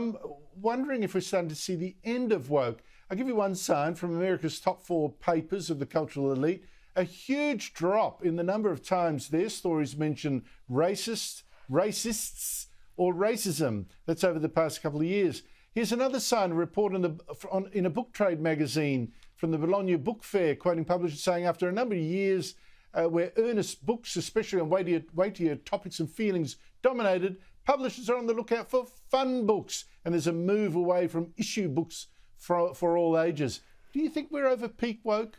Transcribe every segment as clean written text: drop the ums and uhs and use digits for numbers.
I'm wondering if we're starting to see the end of woke. I'll give you one sign from America's top 4 papers of the cultural elite. A huge drop in the number of times their stories mention racists, or racism. That's over the past couple of years. Here's another sign, a report in a book trade magazine from the Bologna Book Fair, quoting publishers saying after a number of years where earnest books, especially on weightier topics and feelings, dominated, publishers are on the lookout for fun books, and there's a move away from issue books for all ages. Do you think we're over peak woke?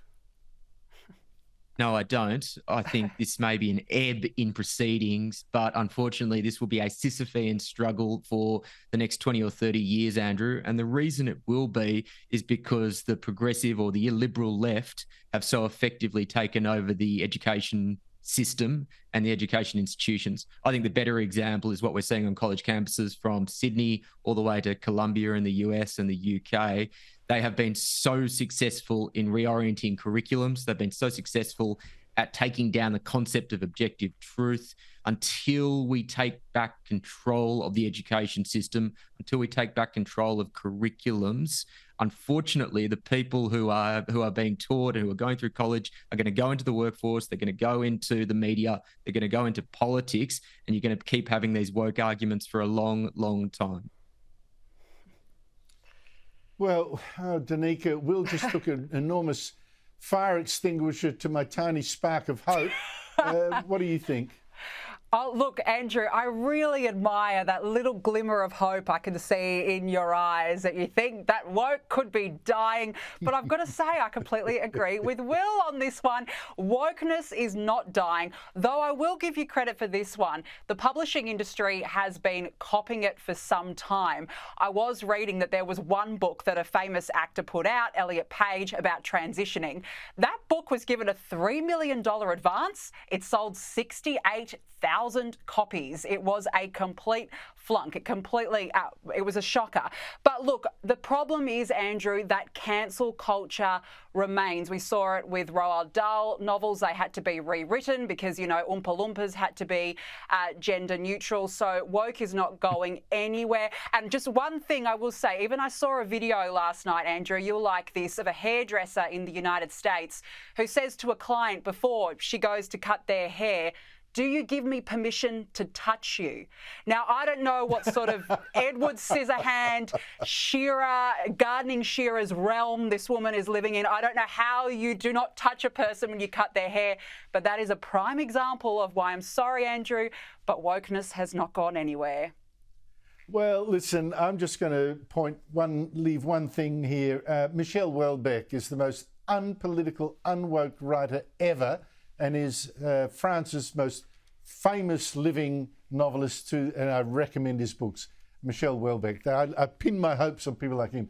No, I don't. I think this may be an ebb in proceedings, but unfortunately, this will be a Sisyphean struggle for the next 20 or 30 years, Andrew. And the reason it will be is because the progressive or the illiberal left have so effectively taken over the education system and the education institutions. I think the better example is what we're seeing on college campuses from Sydney all the way to Columbia in the US and the UK. They have been so successful in reorienting curriculums. They've been so successful at taking down the concept of objective truth. Until we take back control of the education system, until we take back control of curriculums, unfortunately, the people who are being taught and who are going through college are going to go into the workforce, they're going to go into the media, they're going to go into politics, and you're going to keep having these woke arguments for a long, long time. Well, Danica, Will just took an enormous fire extinguisher to my tiny spark of hope. What do you think? Oh, look, Andrew, I really admire that little glimmer of hope I can see in your eyes, that you think that woke could be dying. But I've got to say, I completely agree with Will on this one. Wokeness is not dying, though I will give you credit for this one. The publishing industry has been copying it for some time. I was reading that there was one book that a famous actor put out, Elliot Page, about transitioning. That book was given a $3 million advance. It sold 68,000 copies. It was a complete flunk. It was a shocker. But look, the problem is, Andrew, that cancel culture remains. We saw it with Roald Dahl novels. They had to be rewritten because, you know, Oompa Loompas had to be gender neutral. So woke is not going anywhere. And just one thing I will say, even I saw a video last night, Andrew, you'll like this, of a hairdresser in the United States who says to a client before she goes to cut their hair, "Do you give me permission to touch you?" Now, I don't know what sort of Edward Scissorhand, gardening shearer's realm this woman is living in. I don't know how you do not touch a person when you cut their hair, but that is a prime example of why I'm sorry, Andrew, but wokeness has not gone anywhere. Well, listen, I'm just going to leave one thing here. Michelle Houellebecq is the most unpolitical, unwoke writer ever, and is France's most famous living novelist too, and I recommend his books. Michelle Houellebecq. I pin my hopes on people like him.